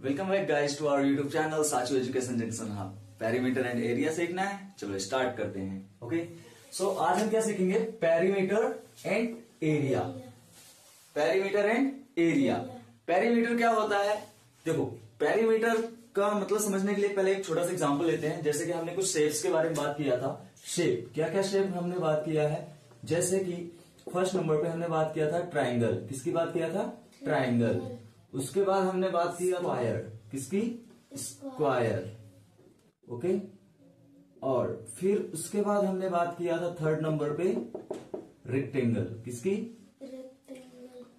Welcome back guys to our YouTube channel Sachu education junction hub. Perimeter and area सीखना है, चलो start करते हैं। ओके सो आज हम क्या सीखेंगे? Perimeter and area. Perimeter and area. Perimeter क्या होता है? देखो, पेरीमीटर का मतलब समझने के लिए पहले एक छोटा सा एग्जांपल लेते हैं। जैसे कि हमने कुछ शेप्स के बारे में बात किया था। शेप, क्या क्या शेप हमने बात किया है? जैसे कि फर्स्ट नंबर पे हमने बात किया था ट्राइंगल। किसकी बात किया था? ट्राइंगल। उसके बाद हमने बात की स्क्वायर। किसकी? स्क्वायर। ओके, और फिर उसके बाद हमने बात किया था थर्ड नंबर पे रेक्टेंगल। किसकी?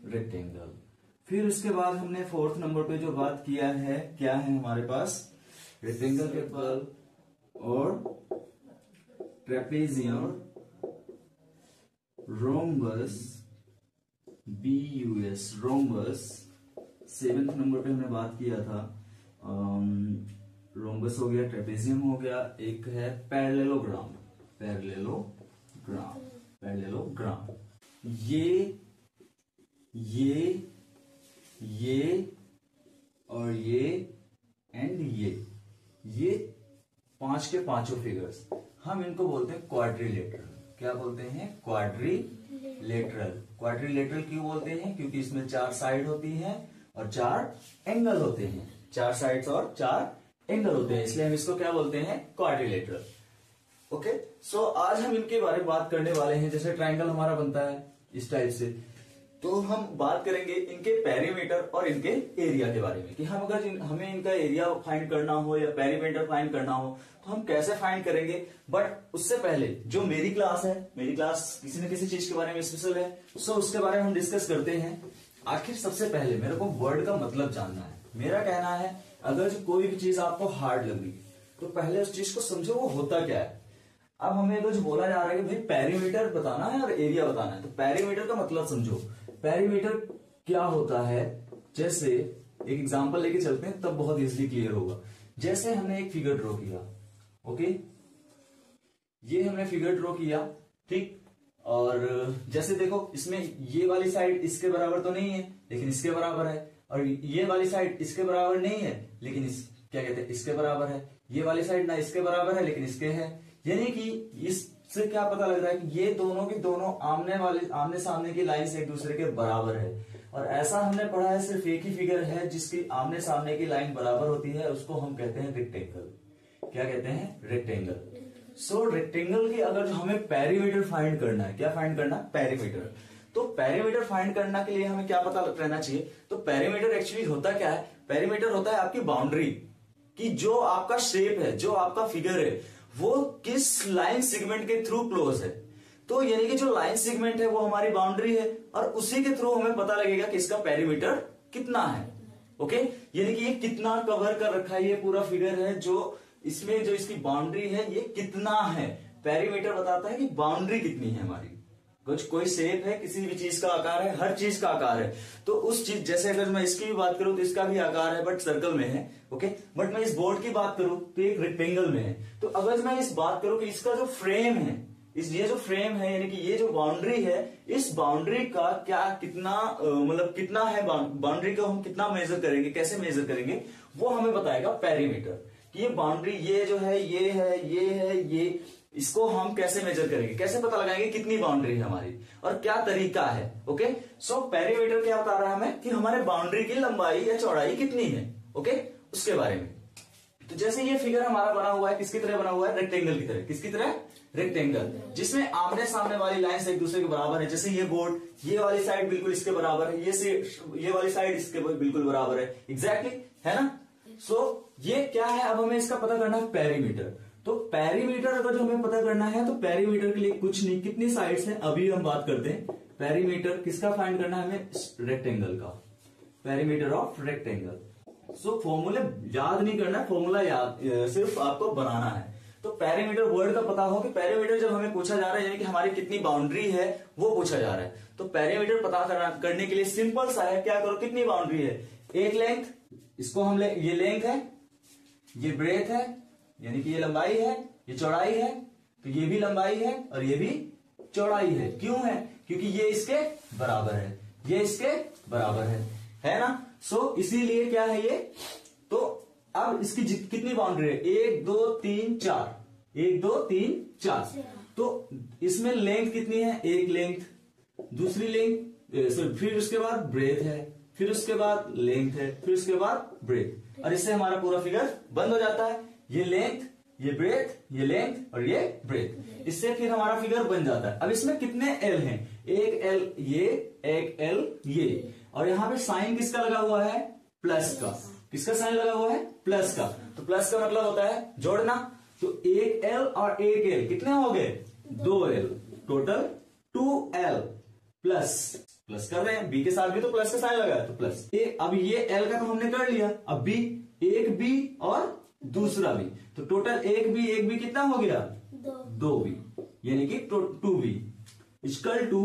रेक्टेंगल। फिर उसके बाद हमने फोर्थ नंबर पे जो बात किया है, क्या है हमारे पास? रेक्टेंगल के बाद और trapezium, rhombus, BUS, rhombus. Seventh number पे हमने बात किया था रोम्बस हो गया, ट्रेपेजियम हो गया, एक है पैरेललोग्राम। पैरेललोग्राम। ये और ये एंड ये पांच के पांचों फिगर्स हम इनको बोलते हैं क्वाड्रिलेटरल। क्या बोलते हैं? क्वाड्रिलेटरल। क्वाड्रिलेटरल क्यों बोलते हैं? क्योंकि इसमें चार साइड होती है और चार एंगल होते हैं। चार साइड्स और चार एंगल होते हैं, इसलिए हम इसको क्या बोलते हैं? क्वाड्रिलेटरल। ओके, सो आज हम इनके बारे में बात करने वाले हैं। जैसे ट्राइंगल हमारा बनता है इस टाइप से, तो हम बात करेंगे इनके पेरीमीटर और इनके एरिया के बारे में कि हम अगर हमें इनका एरिया फाइंड करना हो या पेरीमीटर फाइंड करना हो तो हम कैसे फाइंड करेंगे। बट उससे पहले जो मेरी क्लास है, मेरी क्लास किसी न किसी चीज के बारे में स्पेशल है, सो उसके बारे में हम डिस्कस करते हैं। आखिर सबसे पहले मेरे को वर्ड का मतलब जानना है। मेरा कहना है अगर जो कोई भी चीज आपको हार्ड लग रही है तो पहले उस चीज को समझो वो होता क्या है। अब हमें कुछ बोला जा रहा है कि भाई पेरीमीटर बताना है और एरिया बताना है, तो पेरीमीटर का मतलब समझो। पेरीमीटर क्या होता है? जैसे एक एग्जांपल लेके चलते हैं, तब बहुत इजीली क्लियर होगा। जैसे हमने एक फिगर ड्रॉ किया, ओके, ये हमने फिगर ड्रॉ किया, ठीक। और जैसे देखो, इसमें ये वाली साइड इसके बराबर तो नहीं है लेकिन इसके बराबर है, और ये वाली साइड इसके बराबर नहीं है लेकिन क्या कहते हैं, इसके बराबर है। ये वाली साइड ना इसके बराबर है लेकिन इसके है। यानी कि इससे क्या पता लग रहा है कि ये दोनों की दोनों आमने सामने की लाइन से एक दूसरे के बराबर है। और ऐसा हमने पढ़ा है, सिर्फ एक ही फिगर है जिसकी आमने सामने की लाइन बराबर होती है, उसको हम कहते हैं रेक्टेंगल। क्या कहते हैं? रेक्टेंगल। सो रेक्टेंगल की अगर हमें पेरीमीटर फाइंड करना है, क्या फाइंड करना? पेरीमीटर। तो पेरीमीटर फाइंड करना के लिए हमें क्या पता रहना चाहिए? तो पेरीमीटर एक्चुअली होता क्या है? पेरीमीटर होता है आपकी बाउंड्री, कि जो आपका शेप है, जो आपका फिगर है, वो किस लाइन सेगमेंट के थ्रू क्लोज है। तो यानी कि जो लाइन सेगमेंट है वो हमारी बाउंड्री है, और उसी के थ्रू हमें पता लगेगा कि इसका पेरीमीटर कितना है। ओके, यानी कि ये कितना कवर कर रखा है, ये पूरा फिगर है, जो इसमें जो इसकी बाउंड्री है ये कितना है। पेरीमीटर बताता है कि बाउंड्री कितनी है हमारी। कुछ कोई शेप है, किसी भी चीज का आकार है, हर चीज का आकार है, तो उस चीज, जैसे अगर मैं इसकी भी बात करूं तो इसका भी आकार है बट सर्कल में है। ओके, बट मैं इस बोर्ड की बात करूं तो एक रेक्टेंगल में है। तो अगर मैं इस बात करूं कि इसका जो फ्रेम है, ये जो फ्रेम है, यानी कि ये जो बाउंड्री है, इस बाउंड्री का क्या कितना मतलब कितना है, बाउंड्री को हम कितना मेजर करेंगे, कैसे मेजर करेंगे, वो हमें बताएगा पेरीमीटर। कि ये बाउंड्री, ये जो है, ये है, ये है, ये, इसको हम कैसे मेजर करेंगे, कैसे पता लगाएंगे कितनी बाउंड्री है हमारी और क्या तरीका है। ओके, सो पेरीमीटर क्या बता रहा है हमें कि हमारे बाउंड्री की लंबाई या चौड़ाई कितनी है। ओके, उसके बारे में। तो जैसे ये फिगर हमारा बना हुआ है, किसकी तरह बना हुआ है? रेक्टेंगल की तरह। किसकी तरह? रेक्टेंगल, जिसमें आमने सामने वाली लाइन से एक दूसरे के बराबर है। जैसे ये बोर्ड, ये वाली साइड बिल्कुल इसके बराबर है, ये वाली साइड इसके बिल्कुल बराबर है। एग्जैक्टली, है ना? सो ये क्या है? अब हमें इसका पता करना है पेरीमीटर। तो पेरीमीटर अगर जो हमें पता करना है तो पेरीमीटर के लिए कुछ नहीं, कितनी साइड्स हैं अभी हम बात करते हैं। पेरीमीटर किसका फाइंड करना है हमें? रेक्टेंगल का। Perimeter of rectangle. सो फॉर्मूले याद नहीं करना है, फॉर्मूला याद सिर्फ आपको बनाना है। तो पेरीमीटर वर्ड का पता हो कि पेरीमीटर जब हमें पूछा जा रहा है, यानी कि हमारी कितनी बाउंड्री है वो पूछा जा रहा है, तो पेरीमीटर पता करने के लिए सिंपल सा है, क्या करो, कितनी बाउंड्री है? एक लेंथ, इसको हम ये लेंथ है, ये ब्रेथ है, यानी कि ये लंबाई है, ये चौड़ाई है, तो ये भी लंबाई है और ये भी चौड़ाई है। क्यों है? क्योंकि ये इसके बराबर है, ये इसके बराबर है ना? सो इसीलिए क्या है, ये तो अब इसकी कितनी बाउंड्री है, 1 2 3 4, 1 2 3 4। तो इसमें लेंथ कितनी है, एक लेंथ, दूसरी लेंथ, फिर उसके बाद ब्रेथ है, फिर उसके बाद लेंथ है, फिर उसके बाद ब्रेथ, और इससे हमारा पूरा फिगर बंद हो जाता है। ये लेंथ, ये ब्रेथ, ये लेंथ और ये ब्रेथ, इससे फिर हमारा फिगर बन जाता है। अब इसमें कितने एल हैं, एक एल ये, एक एल ये, और यहां पे साइन किसका लगा हुआ है, प्लस का। किसका साइन लगा हुआ है, प्लस का। तो प्लस का मतलब होता है जोड़ना। तो एक एल और एक एल कितने हो गए, 2 एल, टोटल 2 एल प्लस कर रहे हैं, बी के साथ भी तो प्लस का साइन लगा है तो प्लस। अब ये एल का तो हमने कर लिया, अब बी, एक बी और दूसरा बी, तो टोटल एक बी कितना हो गया, 2 बी, यानी कि 2 बी इक्वल टू।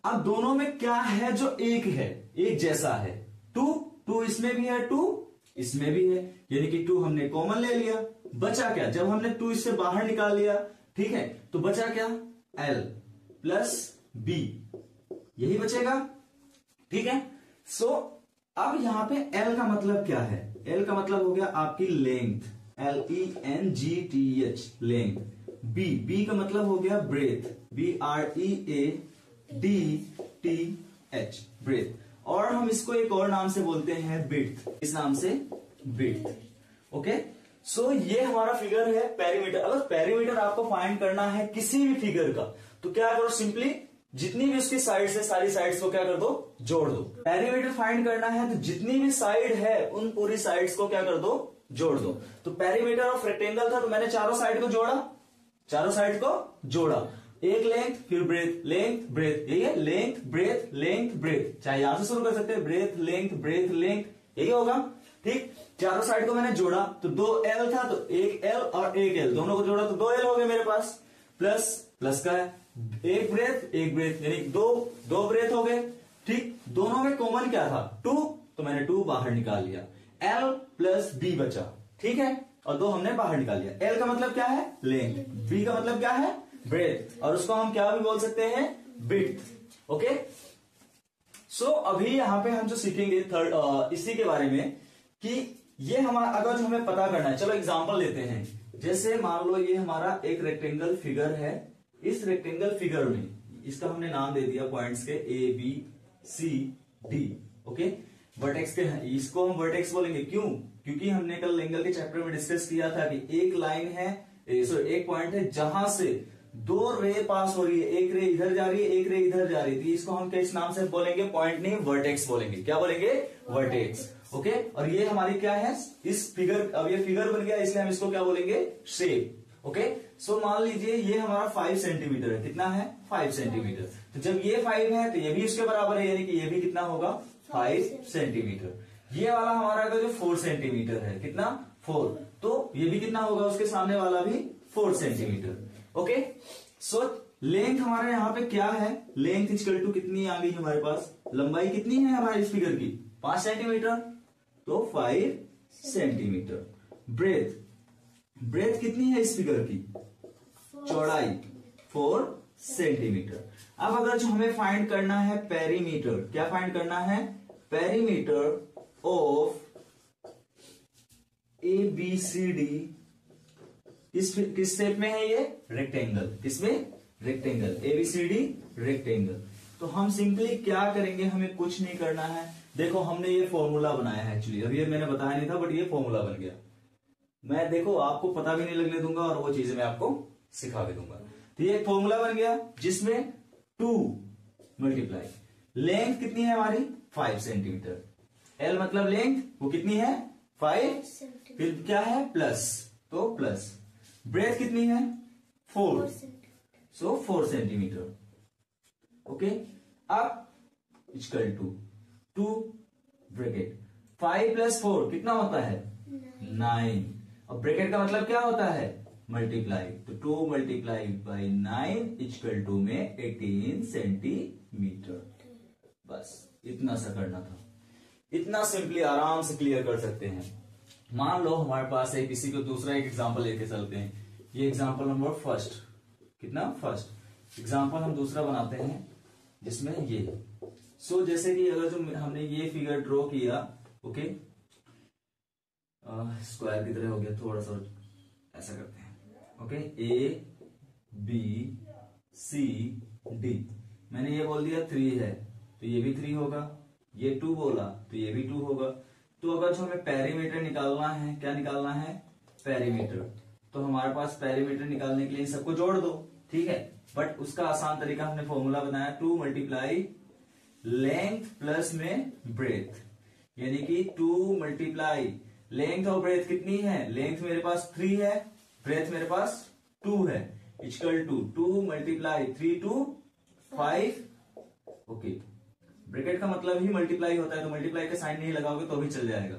अब दोनों में क्या है जो एक है, एक जैसा है, 2 इसमें भी है, 2 इसमें भी है, यानी कि 2 हमने कॉमन ले लिया। बचा क्या, जब हमने 2 इससे बाहर निकाल लिया, ठीक है, तो बचा क्या, एल प्लस बी, यही बचेगा, ठीक है। सो अब यहां पे एल का मतलब क्या है, एल का मतलब हो गया आपकी लेंथ, LENGTH लेंथ। बी का मतलब हो गया ब्रेथ, BREADTH ब्रेथ, और हम इसको एक और नाम से बोलते हैं बिड्थ, इस नाम से बिड्थ। ओके, सो ये हमारा फिगर है पेरीमीटर। अगर पेरीमीटर आपको फाइंड करना है किसी भी फिगर का, तो क्या करो, सिंपली जितनी भी उसकी साइड्स है सारी साइड्स को क्या कर दो, जोड़ दो। पेरीमीटर फाइंड करना है तो जितनी भी साइड है उन पूरी साइड्स को क्या कर दो, जोड़ दो। तो पेरीमीटर ऑफ रेक्टेंगल था तो मैंने चारों साइड को जोड़ा, चारों साइड को जोड़ा, एक लेंथ फिर ब्रेथ, लेंथ ब्रेथ, यही है, लेंथ ब्रेथ लेंथ ब्रेथ, चाहे यहां से शुरू कर सकते हैं, ब्रेथ लेंथ, यही होगा, ठीक। चारों साइड को मैंने जोड़ा तो 2 एल था, तो एक एल और एक एल दोनों को जोड़ा तो 2 एल हो गए मेरे पास, प्लस का है, एक ब्रेथ यानी दो ब्रेथ हो गए, ठीक। दोनों में कॉमन क्या था, 2, तो मैंने 2 बाहर निकाल लिया, एल प्लस बी बचा, ठीक है, और 2 हमने बाहर निकाल लिया। एल का मतलब क्या है, लेंथ, बी का मतलब क्या है, ब्रेथ, और उसको हम क्या भी बोल सकते हैं, विड्थ। ओके, सो अभी यहां पे हम जो सीखेंगे थर्ड इसी के बारे में कि ये हमारा अगर जो हमें पता करना है, चलो एग्जांपल लेते हैं। जैसे मान लो ये हमारा एक रेक्टेंगल फिगर है, इस रेक्टेंगल फिगर में इसका हमने नाम दे दिया पॉइंट्स के ABCD, ओके। वर्टेक्स के, इसको हम वर्टेक्स बोलेंगे, क्यों, क्योंकि हमने कल एंगल के चैप्टर में डिस्कस किया था कि एक लाइन है, एक पॉइंट है जहां से 2 रे पास हो रही है, एक रे इधर जा रही है, एक रे इधर जा रही थी, इसको हम किस नाम से बोलेंगे, पॉइंट नहीं वर्टेक्स बोलेंगे, क्या बोलेंगे, वर्टेक्स, ओके। और ये हमारी क्या है, इस फिगर, अब ये फिगर बन गया इसलिए हम इसको क्या बोलेंगे, शेप, ओके। सो मान लीजिए ये हमारा 5 सेंटीमीटर है, कितना है, 5 सेंटीमीटर, तो जब ये 5 है तो ये भी उसके बराबर है, यानी कि ये भी कितना होगा, 5 सेंटीमीटर। ये वाला हमारा अगर जो 4 सेंटीमीटर है, कितना, 4, तो ये भी कितना होगा, उसके सामने वाला भी 4 सेंटीमीटर, ओके। सो लेंथ हमारे यहाँ पे क्या है, लेंथ इक्वल टू कितनी आ गई हमारे पास, लंबाई कितनी है हमारे इस फिगर की, 5 सेंटीमीटर, तो 5 सेंटीमीटर। ब्रेथ कितनी है इस फिगर की, चौड़ाई 4 सेंटीमीटर। अब अगर जो हमें फाइंड करना है पेरीमीटर, क्या फाइंड करना है, पेरीमीटर ऑफ ABCD, किस शेप में है ये, रेक्टेंगल, किसमें, रेक्टेंगल, ABCD रेक्टेंगल। तो हम सिंपली क्या करेंगे, हमें कुछ नहीं करना है, देखो हमने ये फॉर्मूला बनाया है, एक्चुअली अभी ये मैंने बताया नहीं था बट ये फॉर्मूला बन गया, मैं देखो आपको पता भी नहीं लगने दूंगा और वो चीजें मैं आपको सिखा भी दूंगा। तो ये एक फॉर्मूला बन गया जिसमें 2 मल्टीप्लाई लेंथ कितनी है हमारी, 5 सेंटीमीटर, एल मतलब लेंथ वो कितनी है, 5, फिर क्या है प्लस, तो प्लस, ब्रेथ कितनी है, 4, सो 4 सेंटीमीटर, ओके। अब इक्वल टू 2 ब्रैकेट, 5 प्लस 4 कितना होता है, 9, और ब्रैकेट का मतलब क्या होता है, मल्टीप्लाई, तो 2 मल्टीप्लाई बाई 9 इक्वल टू में 18 सेंटीमीटर। बस इतना सा करना था, इतना सिंपली आराम से क्लियर कर सकते हैं। मान लो हमारे पास है, किसी को दूसरा एक एग्जांपल लेके चलते हैं, ये एग्जांपल नंबर फर्स्ट, कितना, फर्स्ट एग्जांपल हम दूसरा बनाते हैं जिसमें ये सो जैसे कि अगर जो हमने ये फिगर ड्रॉ किया, ओके, स्क्वायर की तरह हो गया, थोड़ा सा ऐसा करते हैं। Okay, A B C D, मैंने ये बोल दिया 3 है तो ये भी 3 होगा, ये 2 बोला तो ये भी 2 होगा। तो अगर जो हमें पेरीमीटर निकालना है, क्या निकालना है, पेरीमीटर, तो हमारे पास पेरीमीटर निकालने के लिए सबको जोड़ दो, ठीक है। बट उसका आसान तरीका हमने फॉर्मूला बनाया 2 मल्टीप्लाई लेंथ प्लस में ब्रेथ, यानी कि 2 मल्टीप्लाई लेंथ और ब्रेथ कितनी है, लेंथ मेरे पास 3 है, ब्रेथ मेरे पास 2 है, equal to 2 multiply 3 to 5। Okay, bracket का मतलब ही मल्टीप्लाई होता है, तो मल्टीप्लाई का साइन नहीं लगाओगे तो भी चल जाएगा।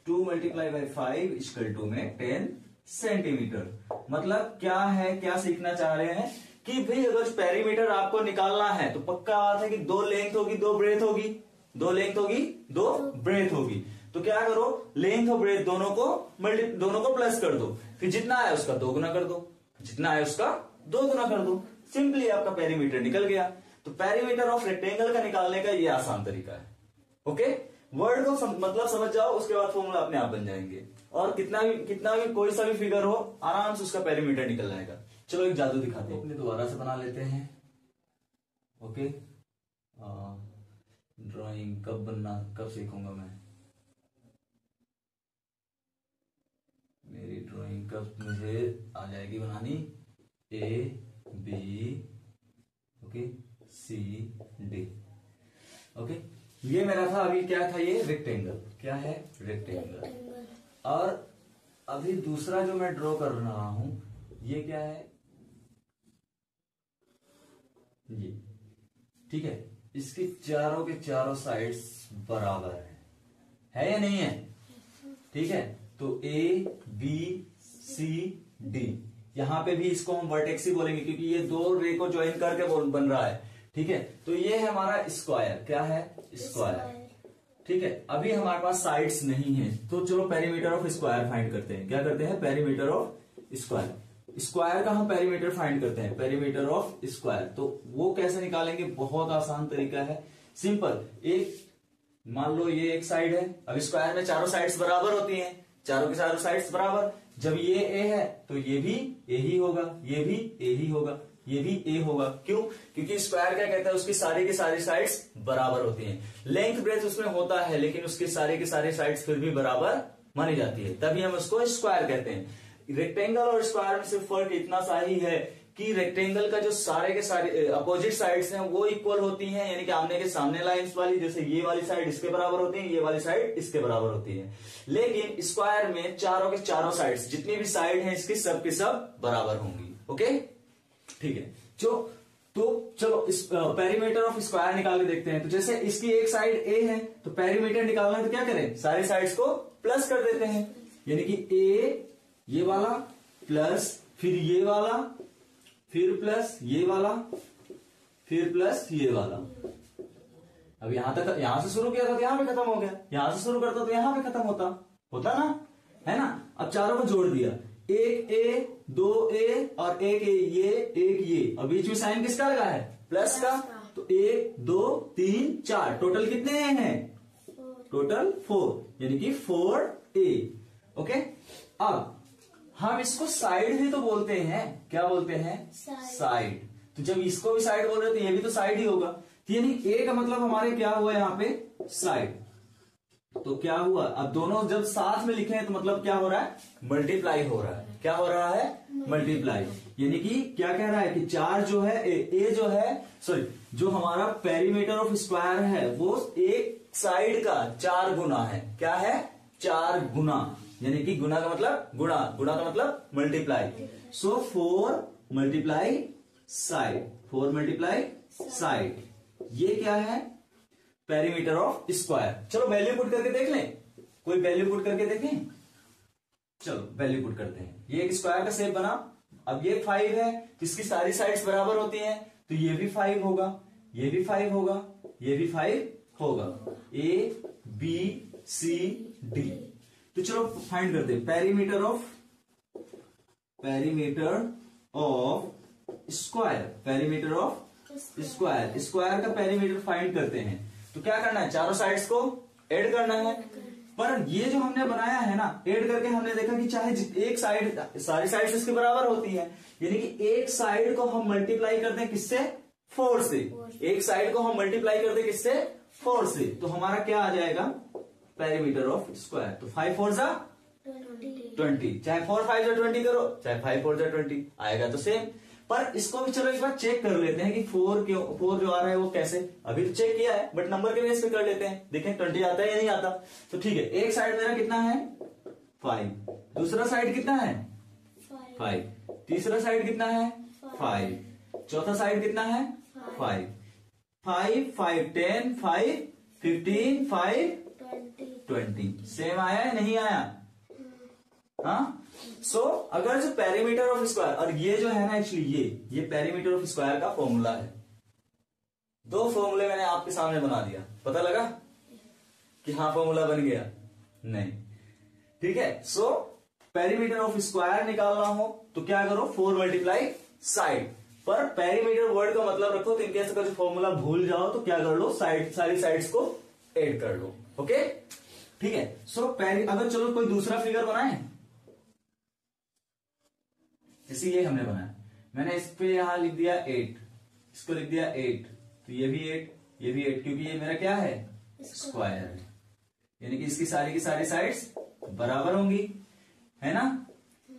2 मल्टीप्लाई बाई 5 इक्वल टू में 10 सेंटीमीटर। मतलब क्या है, क्या सीखना चाह रहे हैं कि भाई अगर पेरीमीटर आपको निकालना है तो पक्का बात है कि 2 लेंथ होगी 2 ब्रेथ होगी, 2 लेंथ होगी 2 ब्रेथ होगी। तो क्या करो, लेंथ और ब्रेथ दोनों को प्लस कर दो, फिर जितना है उसका 2 गुना कर दो, जितना है उसका 2 गुना कर दो, सिंपली आपका पेरीमीटर निकल गया। तो पेरीमीटर ऑफ रेक्टेंगल का निकालने का ये आसान तरीका है। ओके, वर्ड को मतलब समझ जाओ, उसके बाद फॉर्मूला अपने आप बन जाएंगे, और कितना भी कोई सा भी फिगर हो आराम से उसका पेरीमीटर निकल जाएगा। चलो एक जादू दिखाते हैं, अपने दोबारा से बना लेते हैं। ओके, ड्राइंग कब सीखूंगा मैं, मेरी ड्राइंग कब मुझे आ जाएगी बनानी, A B okay C D. Okay, ये मेरा था, अभी क्या था, ये रेक्टेंगल, क्या है, रेक्टेंगल। और अभी दूसरा जो मैं ड्रॉ कर रहा हूं ये क्या है, ये, ठीक है। इसके चारों के चारों साइड्स बराबर है या नहीं है, ठीक है। तो ए बी सी डी, यहां पे भी इसको हम वर्टेक्स ही बोलेंगे क्योंकि ये 2 रे को ज्वाइन करके बन रहा है, ठीक है। तो ये है हमारा स्क्वायर, क्या है, स्क्वायर, ठीक है। अभी हमारे पास साइड्स नहीं है, तो चलो पेरीमीटर ऑफ स्क्वायर फाइंड करते हैं। क्या करते हैं, पेरीमीटर ऑफ स्क्वायर, स्क्वायर का हम पेरीमीटर फाइंड करते हैं, पेरीमीटर ऑफ स्क्वायर। तो वो कैसे निकालेंगे, बहुत आसान तरीका है, सिंपल। एक मान लो ये एक साइड है, अब स्क्वायर में चारों साइड्स बराबर होती हैं, चारों की चारों साइड्स बराबर, जब ये ए है तो ये भी ए ही होगा, ये भी ए ही होगा, ये भी ए होगा। क्यों, क्योंकि स्क्वायर क्या कहता है, उसकी सारी की सारी साइड्स बराबर होती हैं। लेंथ ब्रेथ उसमें होता है लेकिन उसके सारे की सारी साइड्स फिर भी बराबर मानी जाती है, तभी हम उसको स्क्वायर कहते हैं। रेक्टेंगल और स्क्वायर में सिर्फ फर्क इतना सा ही है कि रेक्टेंगल का जो सारे के सारे अपोजिट साइड्स हैं वो इक्वल होती हैं, यानी कि आमने के सामने लाइंस वाली, जैसे ये वाली साइड इसके बराबर होती है, ये वाली साइड इसके बराबर होती है। लेकिन स्क्वायर में चारों के चारों साइड्स, जितनी भी साइड हैं इसकी सब की सब बराबर होंगी। ओके, ठीक है। तो चलो इस पेरीमीटर ऑफ स्क्वायर निकाल के देखते हैं। तो जैसे इसकी एक साइड ए है तो पेरीमीटर निकालना है तो क्या करें, सारी साइड्स को प्लस कर देते हैं, यानी कि ए ये वाला प्लस फिर ये वाला फिर प्लस ये वाला फिर प्लस ये वाला। अब यहां तक, यहां से शुरू किया था तो यहां पे खत्म हो गया, यहां से शुरू करता तो यहां पे खत्म होता ना, है ना। अब चारों को जोड़ दिया, एक ए, 2 ए और एक ए, ये एक ये, और बीच में साइन किसका लगा है, प्लस का। तो 1 2 3 4, टोटल कितने हैं, टोटल 4, यानी कि 4a। ओके, अब हम इसको साइड भी तो बोलते हैं, क्या बोलते हैं, साइड। तो जब इसको भी साइड बोल रहे तो ये भी तो साइड ही होगा, तो यानी ए का मतलब हमारे क्या हुआ यहां पे, साइड। तो क्या हुआ, अब दोनों जब साथ में लिखे हैं तो मतलब क्या हो रहा है, मल्टीप्लाई हो रहा है। क्या हो रहा है, मल्टीप्लाई, यानी कि क्या कह रहा है कि 4 जो है ए जो है, सॉरी जो हमारा पेरीमीटर ऑफ स्क्वायर है वो एक साइड का 4 गुना है। क्या है, 4 गुना, यानी कि गुना का मतलब गुणा, गुणा का मतलब मल्टीप्लाई। सो 4 मल्टीप्लाई साइड, 4 मल्टीप्लाई साइड, ये क्या है, पेरीमीटर ऑफ स्क्वायर। चलो वैल्यू पुट करके देख लें, कोई वैल्यू पुट करके देखें, चलो वैल्यू पुट करते हैं। ये एक स्क्वायर का शेप बना, अब ये 5 है, इसकी सारी साइड्स बराबर होती हैं, तो ये भी 5 होगा, ये भी 5 होगा, ये भी 5 होगा, ए बी सी डी। तो चलो फाइंड करते हैं perimeter of square, perimeter of square, square का पेरीमीटर फाइंड करते हैं। तो क्या करना है, चारों साइड्स को ऐड करना है, पर ये जो हमने बनाया है ना, ऐड करके हमने देखा कि चाहे एक साइड, सारी साइड्स इसके बराबर होती है, यानी कि एक साइड को हम मल्टीप्लाई करते हैं किससे, 4 से। एक साइड को हम मल्टीप्लाई करते हैं किससे, 4 से। तो हमारा क्या आ जाएगा, पेरीमीटर ऑफ स्क्वायर। तो 5 4 जा 20, चाहे 4 5 जा 20 करो, चाहे 5 4 जा 20 आएगा तो सेम। पर इसको भी चलो एक बार चेक कर लेते हैं कि 4 जो आ रहा है वो कैसे। अभी तो चेक किया है, बट नंबर के बेस पे कर लेते हैं, देखें 20 आता है या नहीं आता। तो ठीक है, एक साइड मेरा कितना है 5, दूसरा साइड कितना है 5, तीसरा साइड कितना है 5, चौथा साइड कितना है 5, 5 5 10 5 15 5 20। सेम आया है नहीं आया? हाँ। सो अगर जो पेरीमीटर ऑफ स्क्वायर, और ये जो है ना एक्चुअली ये पेरीमीटर ऑफ स्क्वायर का फॉर्मूला है। 2 फॉर्मूले मैंने आपके सामने बना दिया, पता लगा कि हाँ फॉर्मूला बन गया? नहीं, ठीक है। सो पेरीमीटर ऑफ स्क्वायर निकालना हो तो क्या करो, 4 मल्टीप्लाई साइड। पर पेरीमीटर वर्ड का मतलब रखो, तो इनकेस अगर जो फॉर्मूला भूल जाओ तो क्या कर लो, सारी साइड्स को ऐड कर लो। ओके, ठीक है। सो अगर चलो कोई दूसरा फिगर बनाए, जैसे ये हमने बनाया, मैंने इस पे यहां लिख दिया 8, इसको लिख दिया 8, तो ये भी 8, ये भी 8, क्योंकि ये मेरा क्या है, स्क्वायर है, यानी कि इसकी सारी की सारी साइड्स बराबर होंगी, है ना।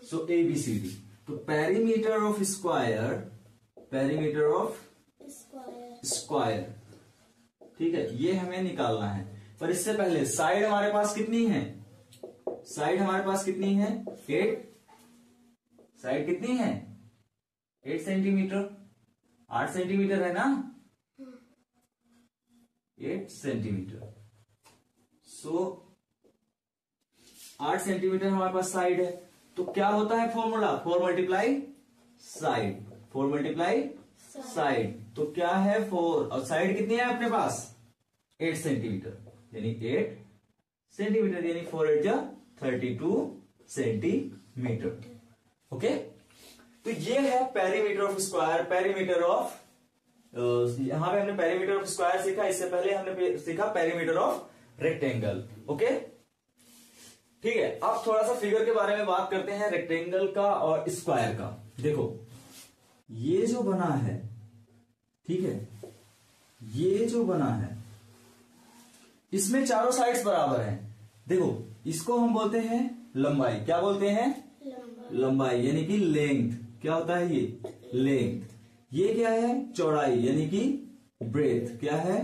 सो ABCD, तो perimeter of square, perimeter of square, ठीक है, ये हमें निकालना है। पर इससे पहले साइड हमारे पास कितनी है, साइड हमारे पास कितनी है 8, साइड कितनी है 8 सेंटीमीटर, 8 सेंटीमीटर है ना, 8 सेंटीमीटर। सो 8 सेंटीमीटर हमारे पास साइड है, तो क्या होता है formula, 4 multiply side, 4 multiply side. तो क्या है 4, और साइड कितनी है अपने पास 8 सेंटीमीटर, यानी 8 सेंटीमीटर, यानी 4 8 जा 32 सेंटीमीटर। ओके, तो ये है perimeter of square, perimeter of, यहां पे हमने पेरीमीटर ऑफ स्क्वायर सीखा, इससे पहले हमने सीखा पेरीमीटर ऑफ रेक्टेंगल। ओके, ठीक है। अब थोड़ा सा फिगर के बारे में बात करते हैं, रेक्टेंगल का और स्क्वायर का। देखो ये जो बना है, ठीक है, ये जो बना है इसमें चारों साइड्स बराबर हैं। देखो इसको हम बोलते हैं लंबाई, क्या बोलते हैं, लंबाई, यानी कि लेंथ। क्या होता है ये, लेंथ। ये क्या है, चौड़ाई, यानी कि ब्रेथ। क्या है,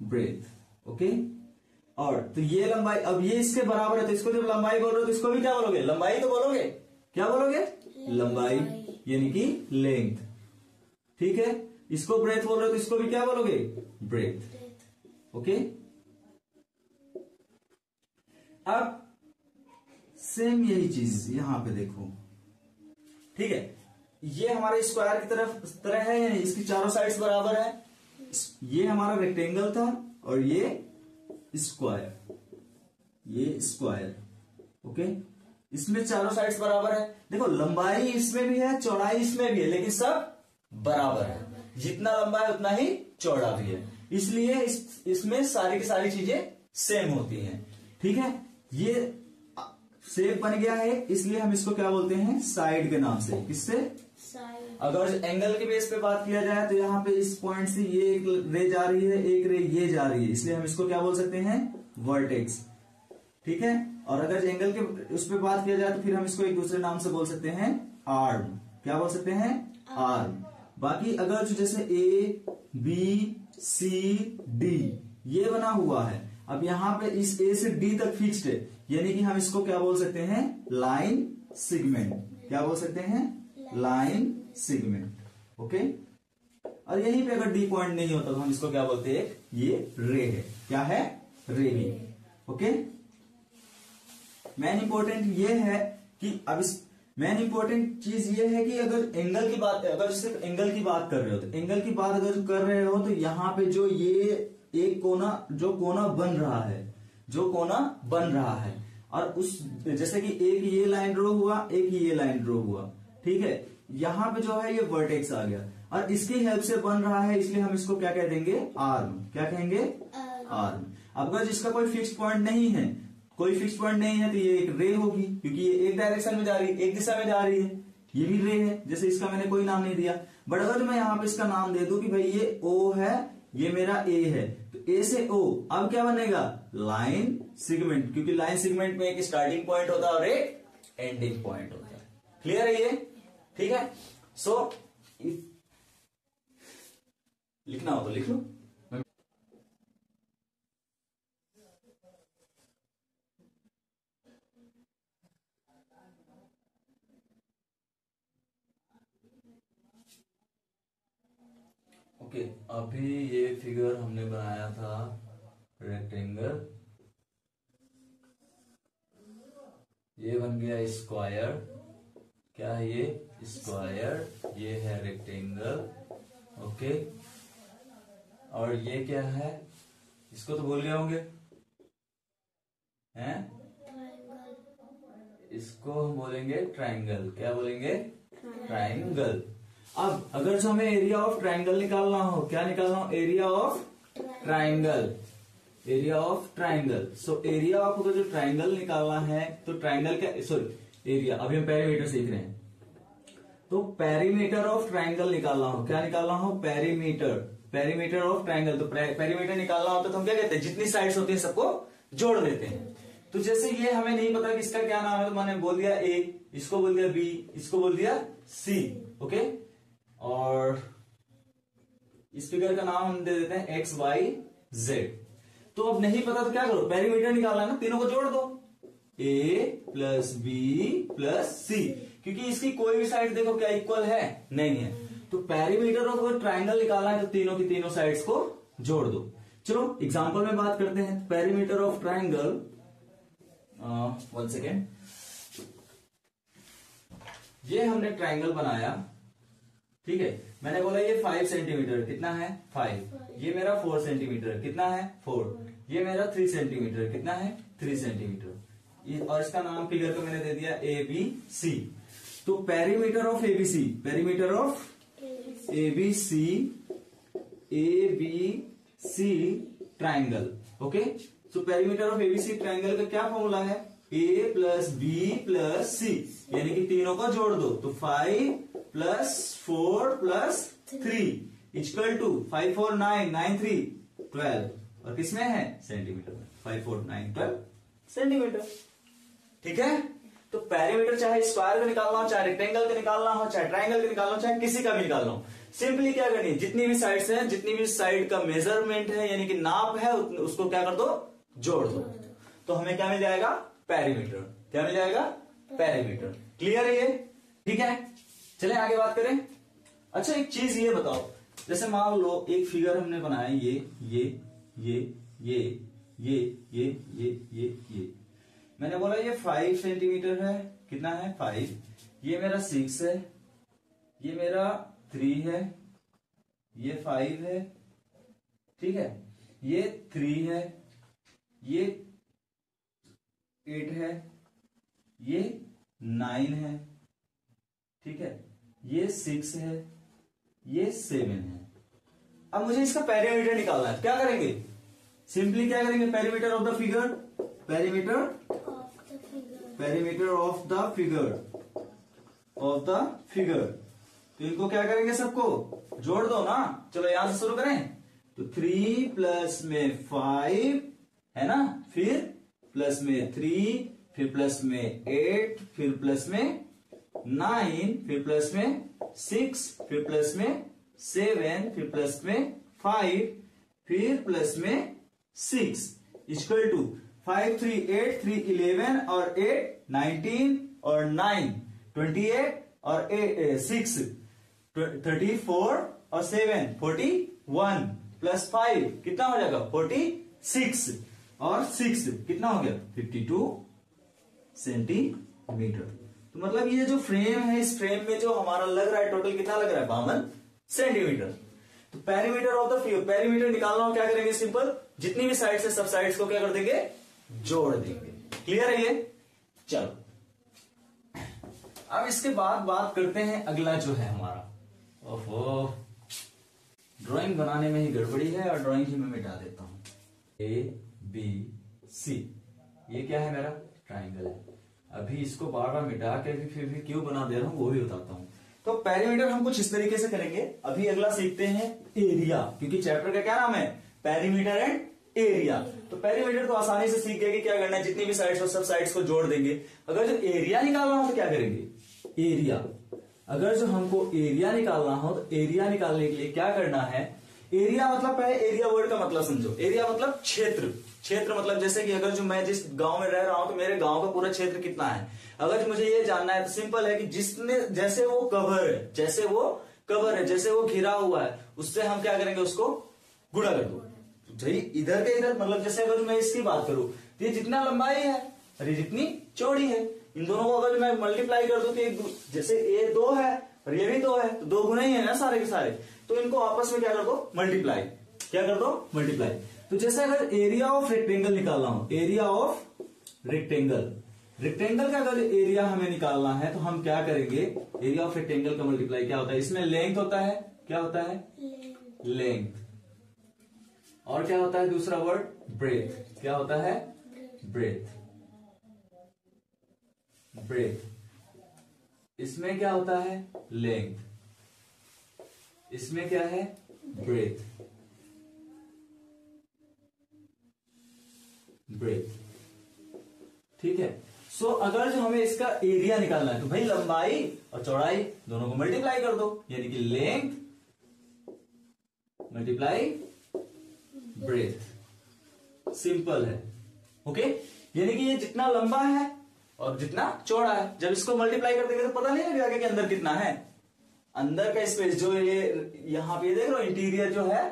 ब्रेथ। ओके, और तो ये लंबाई, अब ये इसके बराबर है, तो इसको जब लंबाई बोल रहे हो तो इसको भी क्या बोलोगे, लंबाई तो बोलोगे, क्या बोलोगे, लंबाई, यानी कि लेंथ। ठीक है, इसको ब्रेथ बोल रहे हो तो इसको भी क्या बोलोगे, ब्रेथ। ओके, अब सेम यही चीज यहां पे देखो, ठीक है, ये हमारे स्क्वायर की तरह है, यानी इसकी चारों साइड्स बराबर है। ये हमारा रेक्टेंगल था और ये स्क्वायर, ये स्क्वायर। ओके, इसमें चारों साइड्स बराबर है। देखो लंबाई इसमें भी है, चौड़ाई इसमें भी है, लेकिन सब बराबर है। जितना लंबा है उतना ही चौड़ा भी है, इसलिए इसमें सारी की सारी चीजें सेम होती हैं। ठीक है, ये शेप बन गया है, इसलिए हम इसको क्या बोलते हैं, साइड के नाम से। किससे, साइड। अगर एंगल के बेस पे बात किया जाए तो यहाँ पे इस पॉइंट से ये एक रे जा रही है, एक रे ये जा रही है, इसलिए हम इसको क्या बोल सकते हैं, वर्टेक्स। ठीक है, और अगर एंगल के उस पे बात किया जाए तो फिर हम इसको एक दूसरे नाम से बोल सकते हैं, आर्म। क्या बोल सकते हैं, आर्म। बाकी अगर जो जैसे A B C D ये बना हुआ है, अब यहाँ पे इस A से D तक फिक्स्ड है, यानी कि हम इसको क्या बोल सकते हैं, लाइन सेगमेंट। क्या बोल सकते हैं, लाइन सेगमेंट। ओके, और यहीं पे अगर D पॉइंट नहीं होता तो हम इसको क्या बोलते हैं, ये रे है। क्या है, रे भी। ओके, मेन इंपॉर्टेंट ये है कि अब इस मेन इंपॉर्टेंट चीज ये है कि अगर एंगल की बात, अगर सिर्फ एंगल की बात कर रहे हो तो एंगल की बात अगर कर रहे हो तो यहाँ पे जो ये एक कोना, जो कोना बन रहा है, जो कोना बन रहा है, और उस जैसे कि एक ये लाइन ड्रॉ हुआ, एक ये लाइन ड्रॉ हुआ, ठीक है, यहाँ पे जो है ये वर्टेक्स आ गया और इसकी हेल्प से बन रहा है, इसलिए हम इसको क्या कह देंगे, आर्म। क्या कहेंगे, आर्म। अब अगर जिसका कोई फिक्स पॉइंट नहीं है, कोई फिक्स पॉइंट नहीं है, तो ये एक रे होगी, क्योंकि ये एक डायरेक्शन में जा रही है, एक दिशा में जा रही है, ये भी रे है। जैसे इसका मैंने कोई नाम नहीं दिया, बट अगर मैं यहाँ पे इसका नाम दे दूं कि भाई ये ओ है, ये मेरा ए है, तो ए से ओ, अब क्या बनेगा? लाइन सेगमेंट, क्योंकि लाइन सेगमेंट में एक स्टार्टिंग पॉइंट होता है और एक एंडिंग पॉइंट होता है। क्लियर है ये? ठीक है। सो लिखना हो तो लिख लो। ओके, अभी ये फिगर हमने बनाया था रेक्टेंगल, ये बन गया स्क्वायर। क्या है ये? स्क्वायर। ये है रेक्टेंगल। ओके, और ये क्या है? इसको तो भूल गए होंगे, हैं? इसको हम बोलेंगे ट्रायंगल। क्या बोलेंगे? ट्रायंगल। अब अगर जो हमें एरिया ऑफ ट्रायंगल निकालना हो, क्या निकालना हो? Area of triangle. Area of triangle. So area of अगर जो ट्रायंगल निकालना है तो ट्रायंगल क्या, सॉरी एरिया, अभी हम पेरीमीटर सीख रहे हैं, तो पेरीमीटर ऑफ ट्रायंगल निकालना हो, क्या निकालना हो? पेरीमीटर। Perimeter of triangle. तो पेरीमीटर निकालना होता तो हम क्या कहते हैं? जितनी साइड्स होती हैं सबको जोड़ देते हैं। तो जैसे ये हमें नहीं पता कि इसका क्या नाम है, तो मैंने बोल दिया ए, इसको बोल दिया बी, इसको बोल दिया सी। ओके, और इस फिगर का नाम हम दे देते हैं एक्स वाई जेड। तो अब नहीं पता तो क्या करो? पेरीमीटर निकालना है ना, तीनों को जोड़ दो, ए प्लस बी प्लस सी, क्योंकि इसकी कोई भी साइड देखो क्या इक्वल है? नहीं है। तो पेरीमीटर ऑफ अगर ट्रायंगल निकालना है तो तीनों की तीनों साइड्स को जोड़ दो। चलो एग्जांपल में बात करते हैं। पेरीमीटर ऑफ ट्रायंगल, 1 सेकेंड, ये हमने ट्रायंगल बनाया, ठीक है। मैंने बोला ये 5 सेंटीमीटर, कितना है? 5। ये मेरा 4 सेंटीमीटर, कितना है? 4। ये मेरा 3 सेंटीमीटर, कितना है? 3 सेंटीमीटर। और इसका नाम फिगर को मैंने दे दिया ए बी सी। तो perimeter of ABC, perimeter of ABC, A B C triangle. Okay, so perimeter of ABC triangle का क्या फॉर्मूला है? A plus B plus C, यानी कि तीनों को जोड़ दो, तो 5 प्लस 4 प्लस 3 इक्वल टू 5 4 9 9 3 12, और किसमें है? सेंटीमीटर में। 5 4 9 12 सेंटीमीटर। ठीक है। तो पेरीमीटर चाहे स्क्वायर का निकालना हो, चाहे रेक्टेंगल का निकालना हो, चाहे ट्रायंगल का निकालना हो, चाहे किसी का भी निकालना हो, सिंपली क्या करनी है? जितनी भी साइड्स हैं, जितनी भी साइड का मेजरमेंट है यानी कि नाप है, उसको क्या कर दो? जोड़ दो। तो हमें क्या मिल जाएगा? पेरीमीटर। क्या मिल जाएगा? पेरीमीटर। क्लियर है ये? ठीक है, चले आगे बात करें। अच्छा, एक चीज ये बताओ, जैसे मान लो एक फिगर हमने बनाया, ये मैंने बोला ये 5 सेंटीमीटर है, कितना है? 5। ये मेरा 6 है, ये मेरा 3 है, ये 5 है, ठीक है, ये 3 है, ये 8 है, ये 9 है, ठीक है, ये 6 है, ये 7 है। अब मुझे इसका पेरीमीटर निकालना है, क्या करेंगे? सिंपली क्या करेंगे? Perimeter of the figure, perimeter of the figure. तो इनको क्या करेंगे? सबको जोड़ दो ना। चलो यहां से शुरू करें। तो 3 प्लस में 5 है ना, फिर प्लस में 3, फिर प्लस में 8, फिर प्लस में 9, फिर प्लस में 6, फिर प्लस में 7, फिर प्लस में 5, फिर प्लस में 6 इक्वल टू 5 3 8 3 11 और 8 19 और 9 28 और 6 34 और 7 41 प्लस 5 कितना हो जाएगा? 46 और 6 कितना हो गया? 52 सेंटीमीटर। तो मतलब ये जो फ्रेम है, इस फ्रेम में जो हमारा लग रहा है टोटल कितना लग रहा है? 52 सेंटीमीटर। तो perimeter of the figure, perimeter निकालना हो क्या करेंगे? सिंपल, जितनी भी साइड है सब साइड्स को क्या कर देंगे? जोड़ देंगे। क्लियर है ये? चलो अब इसके बाद बात करते हैं अगला जो है हमारा। ओहो, ड्राइंग बनाने में ही गड़बड़ी है और ड्राइंग ही मैं मिटा देता हूं। ABC, ये क्या है मेरा ट्राइंगल है। अभी इसको बार बार मिटा के फिर भी क्यों बना दे रहा हूं वो भी बताता हूं। तो पेरीमीटर हम कुछ इस तरीके से करेंगे। अभी अगला सीखते हैं एरिया, क्योंकि चैप्टर का क्या नाम है, पेरीमीटर एंड एरिया। तो पेरीमीटर तो आसानी से सीख गए कि क्या करना है, जितनी भी साइड्स हो सब साइड्स को जोड़ देंगे। अगर जो एरिया निकालना हो तो क्या करेंगे, एरिया, अगर जो हमको एरिया निकालना हो तो एरिया निकालने के लिए क्या करना है, एरिया मतलब पहले एरिया वर्ड का मतलब समझो। एरिया मतलब क्षेत्र, क्षेत्र मतलब जैसे कि अगर जो मैं जिस गांव में रह रहा हूं तो मेरे गांव का पूरा क्षेत्र कितना है। अगर जो मुझे ये जानना है तो सिंपल है कि जिसने जैसे वो कवर है, जैसे वो कवर है, जैसे वो घिरा हुआ है, उससे हम क्या करेंगे, उसको गुणा कर दो। भाई इधर के इधर, मतलब जैसे अगर मैं इसकी बात करूं तो ये जितना लंबाई है और ये जितनी चौड़ी है, इन दोनों को अगर मैं मल्टीप्लाई कर दूं तो एक, जैसे ये 2 है और ये भी 2 है तो 2 गुना ही है ना सारे के सारे, तो इनको आपस में क्या कर दो, मल्टीप्लाई। क्या कर दो, मल्टीप्लाई। तो जैसे अगर एरिया ऑफ रेक्टेंगल निकालना हो, एरिया ऑफ रेक्टेंगल, रेक्टेंगल का अगर एरिया हमें निकालना है तो हम क्या करेंगे, एरिया ऑफ रेक्टेंगल का मल्टीप्लाई क्या होता है, इसमें लेंथ होता है, क्या होता है, लेंथ, और क्या होता है दूसरा वर्ड, ब्रेथ। क्या होता है, ब्रेथ, ब्रेथ। इसमें क्या होता है, लेंथ, इसमें क्या है, ब्रेथ, ब्रेथ। ठीक है। सो अगर जो हमें इसका एरिया निकालना है तो भाई लंबाई और चौड़ाई दोनों को मल्टीप्लाई कर दो, यानी कि लेंथ मल्टीप्लाई ब्रेथ। सिंपल है। ओके, यानी कि ये जितना लंबा है और जितना चौड़ा है, जब इसको मल्टीप्लाई कर देंगे तो पता नहीं लगेगा कि अंदर कितना है। अंदर का स्पेस जो ये यहां पे देख रहे हो, इंटीरियर जो है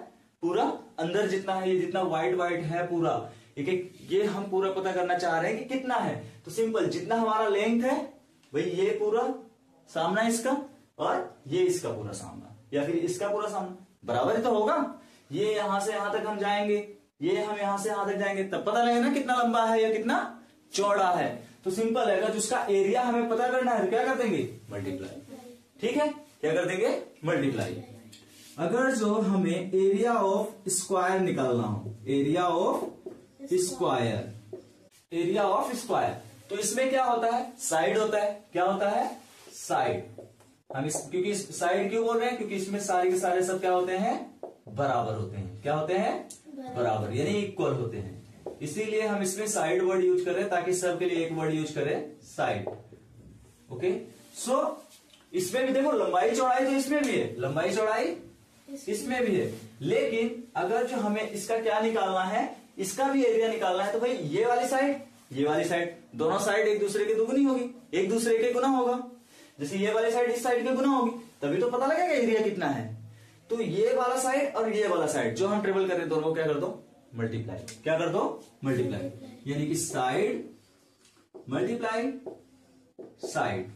पूरा अंदर जितना है, ये जितना व्हाइट व्हाइट है पूरा, एक एक ये हम पूरा पता करना चाह रहे हैं कि कितना है। तो सिंपल, जितना हमारा लेंथ है भाई ये पूरा सामना इसका और ये इसका पूरा सामना, या फिर इसका पूरा सामना बराबर ही तो होगा। ये यहां से यहां तक हम जाएंगे, ये हम यहां से यहां तक जाएंगे, तब पता लगेगा ना कितना लंबा है या कितना चौड़ा है। तो सिंपल है, अगर उसका एरिया हमें पता करना है तो क्या कर देंगे, मल्टीप्लाई। ठीक है, क्या कर देंगे, मल्टीप्लाई। अगर जो हमें एरिया ऑफ स्क्वायर निकालना हो, area of square, area of square, तो इसमें क्या होता है, साइड होता है। क्या होता है, साइड। हम क्योंकि साइड क्यों बोल रहे हैं, क्योंकि इसमें सारे के सारे सब क्या होते हैं, बराबर होते हैं। क्या होते हैं, बराबर, यानी इक्वल होते हैं। इसीलिए हम इसमें साइड वर्ड यूज कर रहे हैं, ताकि सबके लिए एक वर्ड यूज करें, साइड। ओके, सो इसमें भी देखो लंबाई चौड़ाई तो इसमें भी है, लंबाई चौड़ाई इसमें भी है। लेकिन अगर जो हमें इसका क्या निकालना है, इसका भी एरिया निकालना है, तो भाई ये वाली साइड, ये वाली साइड, दोनों साइड एक दूसरे की दुगुनी होगी, एक दूसरे के गुना होगा। जैसे ये वाली साइड इस साइड के गुना होगी, तभी तो पता लगेगा एरिया कितना है। तो ये वाला साइड और ये वाला साइड जो हम ट्रेवल कर रहे हैं, दोनों को क्या कर दो, मल्टीप्लाई। क्या कर दो, मल्टीप्लाई, यानी कि side multiply side,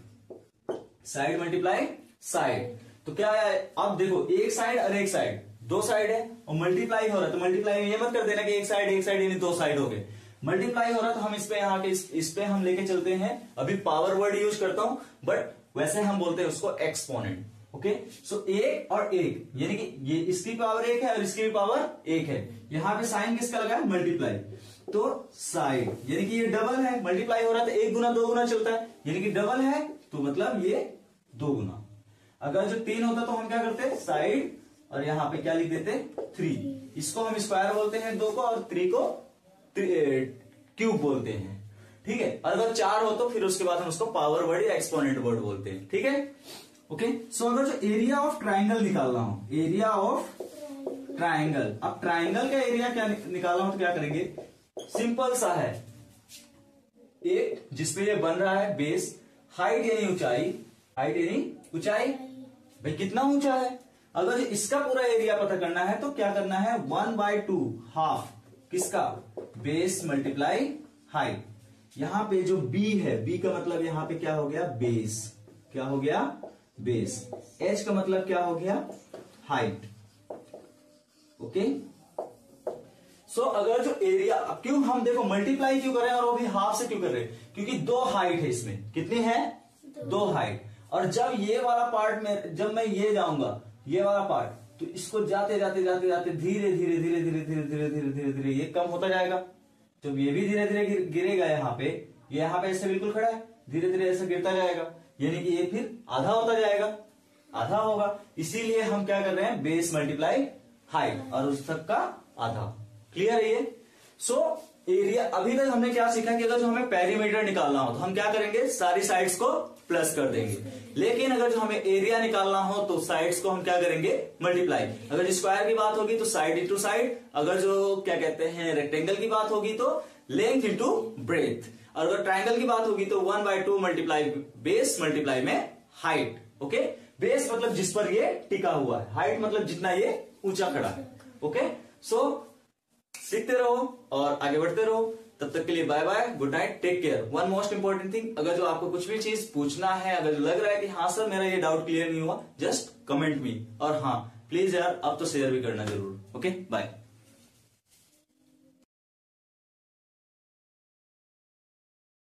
side multiply side. तो क्या है, अब देखो एक साइड और एक साइड, दो साइड है और मल्टीप्लाई हो रहा है, तो मल्टीप्लाई में ये मत कर देना कि एक साइड यानी दो साइड हो गए। मल्टीप्लाई हो रहा है तो हम इस पे यहाँ के इस पे हम लेके चलते हैं। अभी पावर वर्ड यूज करता हूं, बट वैसे हम बोलते हैं उसको एक्सपोनेंट। ओके, सो एक और एक, यानी कि ये इसकी पावर 1 है और इसकी भी पावर 1 है। यहाँ पे साइन किसका लगा है, मल्टीप्लाई। तो साइड यानी कि ये डबल है, मल्टीप्लाई हो रहा है तो 1 गुना 2 गुना चलता है, यानी कि डबल है तो मतलब ये 2 गुना। अगर जो 3 होता तो हम क्या करते, साइड और यहाँ पे क्या लिख देते, 3। इसको हम स्क्वायर बोलते हैं 2 को, और 3 को क्यूब बोलते हैं। ठीक है, और अगर 4 हो तो फिर उसके बाद हम उसको पावर वर्ड या एक्सपोनेंट वर्ड बोलते हैं। ठीक है, ओके। सो अगर जो एरिया ऑफ ट्राइंगल निकालना हो, एरिया ऑफ ट्राइंगल, अब ट्राइंगल का एरिया क्या निकालना हो तो क्या करेंगे, सिंपल सा है, एक जिसपे ये बन रहा है बेस, हाइट यानी ऊंचाई, हाइट यानी ऊंचाई, भाई कितना ऊंचा है। अगर इसका पूरा एरिया पता करना है तो क्या करना है, 1/2 हाफ किसका, बेस मल्टीप्लाई हाइट। यहां पे जो बी है, बी का मतलब यहां पे क्या हो गया, बेस। क्या हो गया, बेस। एच का मतलब क्या हो गया, हाइट। ओके, सो अगर जो एरिया, क्यों हम देखो मल्टीप्लाई क्यों कर रहे हैं और वो भी हाफ से क्यों कर रहे हैं, क्योंकि 2 हाइट है इसमें। कितनी है, 2 हाइट। और जब ये वाला पार्ट में, जब मैं ये जाऊंगा, ये वाला पार्ट, तो इसको जाते जाते जाते जाते धीरे धीरे धीरे धीरे धीरे धीरे धीरे धीरे धीरे ये कम होता जाएगा। जब ये भी धीरे धीरे गिरेगा यहाँ पे, ये यहाँ पे ऐसे बिल्कुल खड़ा है, धीरे धीरे ऐसे गिरता जाएगा, यानी कि ये फिर आधा होता जाएगा, आधा होगा। इसीलिए हम क्या कर रहे हैं, बेस मल्टीप्लाई हाइट और उस तक का आधा। क्लियर है ये? सो एरिया, अभी तक हमने क्या सीखा कि अगर जो हमें पेरीमीटर निकालना हो तो हम क्या करेंगे, सारी साइड्स को प्लस कर देंगे। लेकिन अगर जो हमें एरिया निकालना हो तो साइड्स को हम क्या करेंगे, मल्टीप्लाई। अगर स्क्वायर की बात होगी तो साइड इंटू साइड, अगर जो क्या कहते हैं रेक्टेंगल की बात होगी तो लेंथ इंटू ब्रेथ, और अगर ट्राइंगल की बात होगी तो 1/2 मल्टीप्लाई बेस मल्टीप्लाई में हाइट। ओके, बेस मतलब जिस पर ये टिका हुआ है, हाइट मतलब जितना ये ऊंचा खड़ा है। ओके, सो सीखते रहो और आगे बढ़ते रहो। तब तक के लिए bye bye, good night, take care. One most important thing, अगर जो आपको कुछ भी चीज पूछना है, अगर जो लग रहा है कि हाँ सर मेरा ये डाउट क्लियर नहीं हुआ, जस्ट कमेंट मी। और हाँ प्लीज यार अब तो शेयर भी करना जरूर। Okay, bye.